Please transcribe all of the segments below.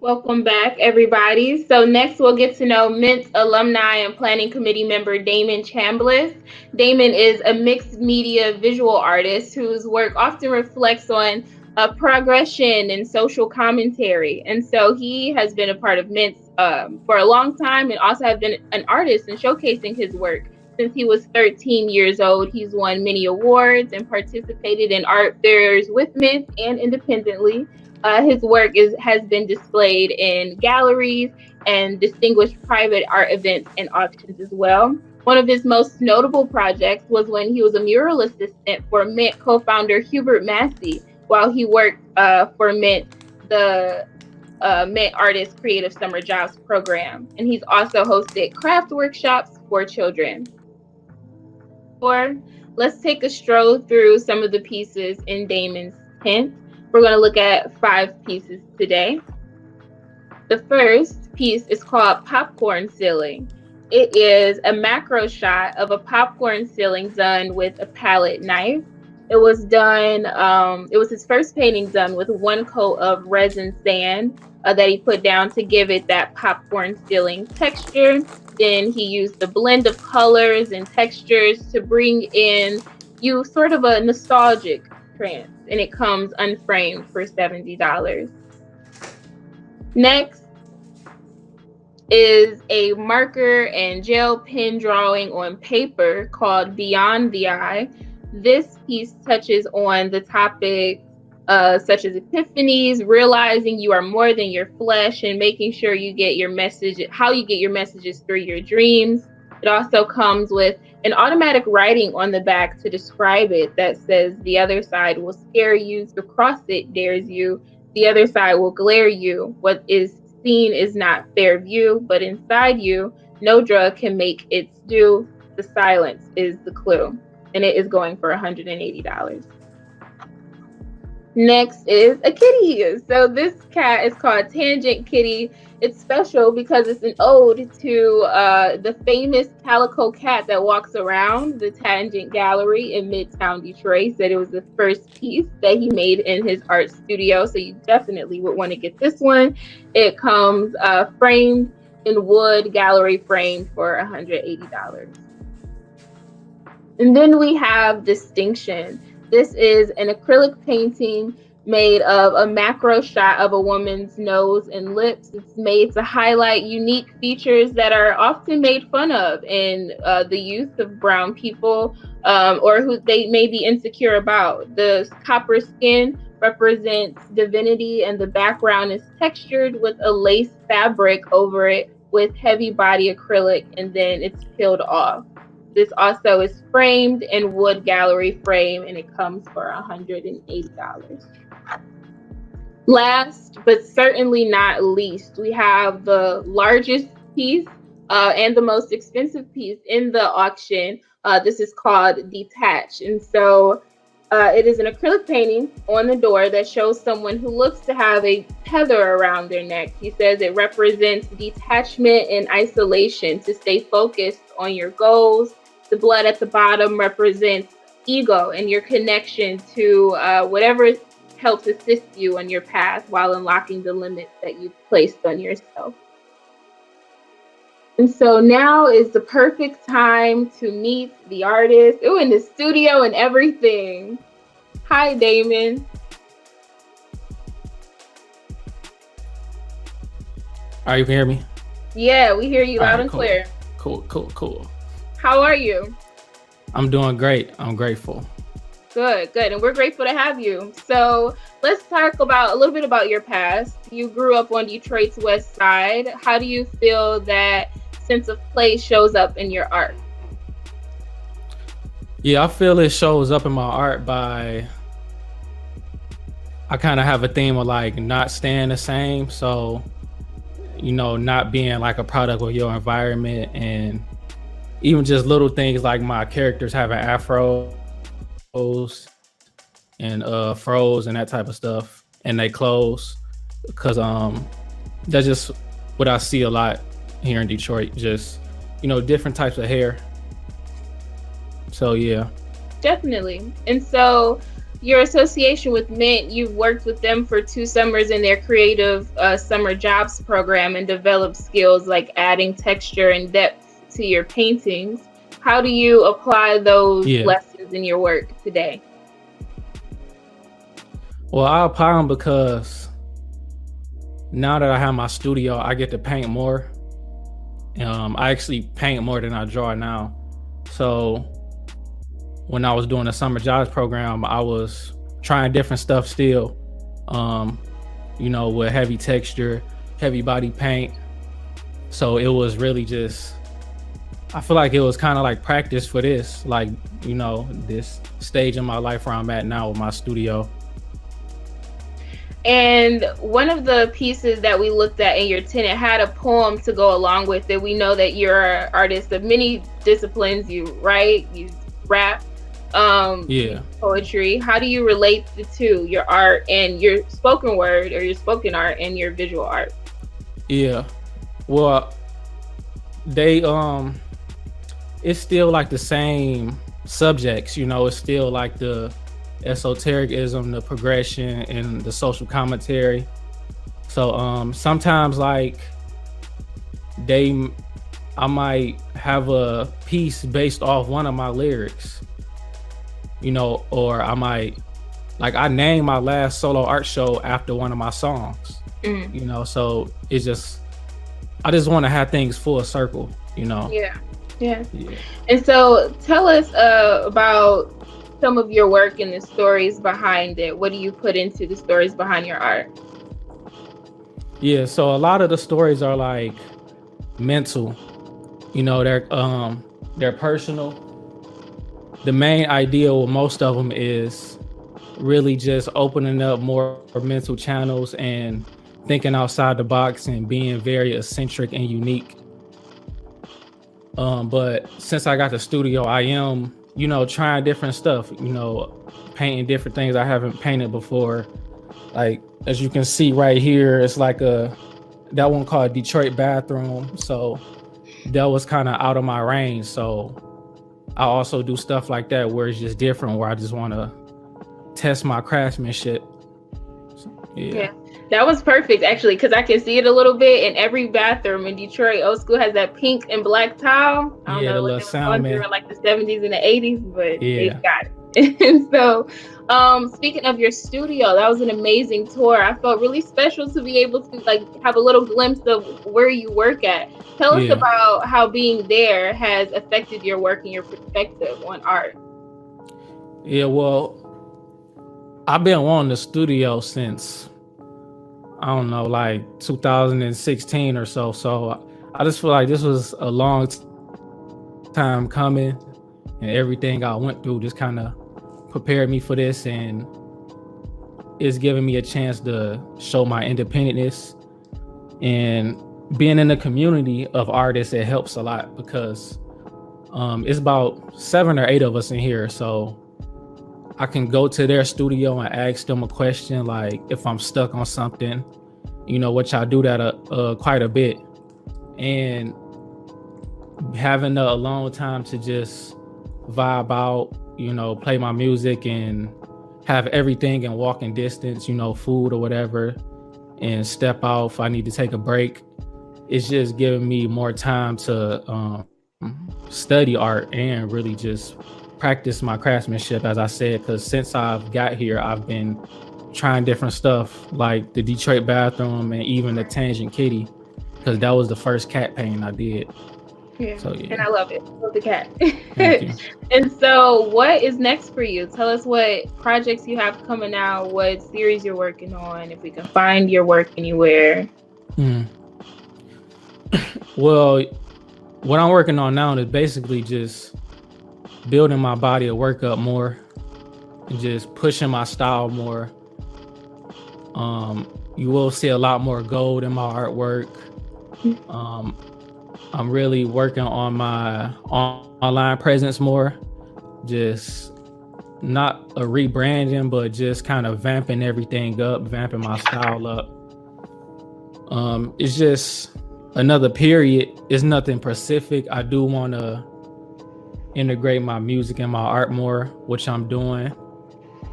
Welcome back, everybody. So next we'll get to know Mint alumni and planning committee member Damon Chamblis. Damon is a mixed media visual artist whose work often reflects on progression and social commentary. And so he has been a part of Mint for a long time and also has been an artist and showcasing his work since he was 13 years old. He's won many awards and participated in art fairs with Mint and independently. His work has been displayed in galleries and distinguished private art events and auctions as well. One of his most notable projects was when he was a mural assistant for Mint co-founder Hubert Massey while he worked for Mint, the Mint Artists Creative Summer Jobs Program. And he's also hosted craft workshops for children. Let's take a stroll through some of the pieces in Damon's tent. We're going to look at 5 pieces today. The first piece is called Popcorn Ceiling. It is a macro shot of a popcorn ceiling done with a palette knife. It was his first painting done with 1 coat of resin sand that he put down to give it that popcorn ceiling texture. Then he used a blend of colors and textures to bring in you sort of a nostalgic trance, and it comes unframed for $70. Next is a marker and gel pen drawing on paper called Beyond the Eye. This piece touches on the topics such as epiphanies, realizing you are more than your flesh, and making sure you get your message, how you get your messages through your dreams. It also comes with an automatic writing on the back to describe it that says the other side will scare you, to cross it dares you, the other side will glare you, what is seen is not fair view, but inside you, no drug can make its due, the silence is the clue, and it is going for $180. Next is a kitty. So this cat is called Tangent Kitty. It's special because it's an ode to the famous calico cat that walks around the Tangent Gallery in Midtown Detroit. Said it was the first piece that he made in his art studio, so you definitely would want to get this one. It comes framed in wood, gallery framed for $180. And then we have Distinction. This is an acrylic painting made of a macro shot of a woman's nose and lips. It's made to highlight unique features that are often made fun of in the youth of brown people or who they may be insecure about. The copper skin represents divinity, and the background is textured with a lace fabric over it with heavy body acrylic, and then it's peeled off. This also is framed in wood gallery frame, and it comes for $180. Last, but certainly not least, we have the largest piece and the most expensive piece in the auction. This is called Detach. And so it is an acrylic painting on the door that shows someone who looks to have a tether around their neck. He says it represents detachment and isolation, to stay focused on your goals. The blood at the bottom represents ego and your connection to whatever helps assist you on your path while unlocking the limits that you've placed on yourself. And so now is the perfect time to meet the artist. Ooh, in the studio and everything. Hi, Damon. All right, you can hear me? Yeah, we hear you loud and clear. Cool. How are you? I'm doing great. I'm grateful. Good. And we're grateful to have you. So let's talk about a little bit about your past. You grew up on Detroit's West Side. How do you feel that sense of place shows up in your art? Yeah, I feel it shows up in my art by, I kind of have a theme of like not staying the same. So, not being like a product of your environment, and even just little things like my characters having afros and fros and that type of stuff, and they clothes, because that's just what I see a lot here in Detroit, just different types of hair. So yeah, definitely. And so your association with Mint, you've worked with them for 2 summers in their creative summer jobs program and developed skills like adding texture and depth to your paintings. How do you apply those lessons in your work today? Well, I apply them because now that I have my studio, I get to paint more. I actually paint more than I draw now. So when I was doing the summer jobs program, I was trying different stuff still, with heavy texture, heavy body paint. So it was really just, I feel like it was kind of like practice for this, like, this stage in my life where I'm at now with my studio. And one of the pieces that we looked at in your tenant had a poem to go along with it. We know that you're an artist of many disciplines. You write, you rap, poetry. How do you relate the two, your art and your spoken word, or your spoken art and your visual art? Yeah, well, they it's still like the same subjects, it's still like the esotericism, the progression, and the social commentary. So sometimes like I might have a piece based off one of my lyrics, or I might, like, I named my last solo art show after one of my songs. So it's just, I just want to have things full circle, Yeah. And so tell us about some of your work and the stories behind it. What do you put into the stories behind your art? Yeah, so a lot of the stories are like mental, they're personal. The main idea with most of them is really just opening up more mental channels and thinking outside the box and being very eccentric and unique. But since I got the studio, I am, trying different stuff, painting different things I haven't painted before. Like, as you can see right here, it's like that one called Detroit Bathroom. So that was kind of out of my range. So I also do stuff like that where it's just different, where I just want to test my craftsmanship. So, yeah. That was perfect, actually, because I can see it a little bit. In every bathroom in Detroit, old school has that pink and black tile. I don't know what they was going through in like the 70s and the 80s, but they got it. And so, speaking of your studio, that was an amazing tour. I felt really special to be able to have a little glimpse of where you work at. Tell us about how being there has affected your work and your perspective on art. Yeah, well, I've been wanting the studio since, I don't know, like 2016 or so. So I just feel like this was a long time coming, and everything I went through just kind of prepared me for this, and it's giving me a chance to show my independentness. And being in the community of artists, it helps a lot because it's about 7 or 8 of us in here. So I can go to their studio and ask them a question, like if I'm stuck on something, which I do that quite a bit. And having the alone time to just vibe out, play my music and have everything in walking distance, food or whatever, and step out if I need to take a break. It's just giving me more time to study art and really just practice my craftsmanship, as I said, because since I've got here, I've been trying different stuff like the Detroit Bathroom and even the Tangent Kitty, because that was the first cat painting I did. And I love it. Love the cat. And so what is next for you? Tell us what projects you have coming out, what series you're working on, if we can find your work anywhere. Well, what I'm working on now is basically just building my body of work up more and just pushing my style more. You will see a lot more gold in my artwork. I'm really working on my online presence more, just not a rebranding, but just kind of vamping everything up, vamping my style up. It's just another period. It's nothing specific. I do want to integrate my music and my art more, which I'm doing.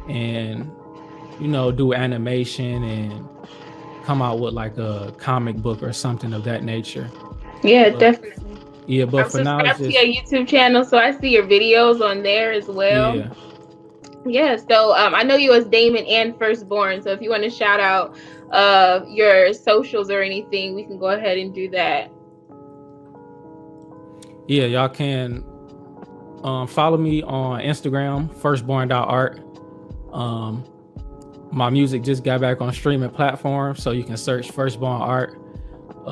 and do animation and come out with like a comic book or something of that nature. Yeah, But definitely. yeah, but I'm for now it's subscribed to your just YouTube channel, so I see your videos on there as well. yeah. Yeah, so I know you as Damon and Firstborn, so if you want to shout out your socials or anything, we can go ahead and do that. Yeah, y'all can follow me on Instagram, firstborn.art. Um, my music just got back on streaming platforms, so you can search Firstborn Art.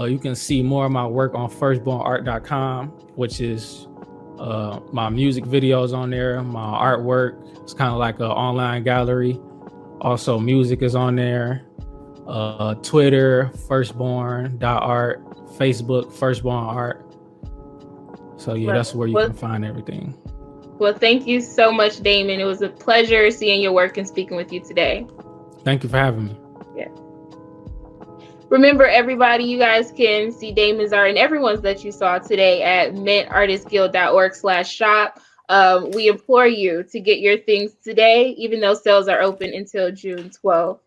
You can see more of my work on firstbornart.com, which is my music videos on there, my artwork. It's kind of like an online gallery. Also, music is on there. Twitter, firstborn.art, Facebook, Firstborn Art. So yeah, that's where you can find everything. Well, thank you so much, Damon. It was a pleasure seeing your work and speaking with you today. Thank you for having me. Yeah. Remember, everybody, you guys can see Damon's art and everyone's that you saw today at mintartistsguild.org/shop. We implore you to get your things today, even though sales are open until June 12th.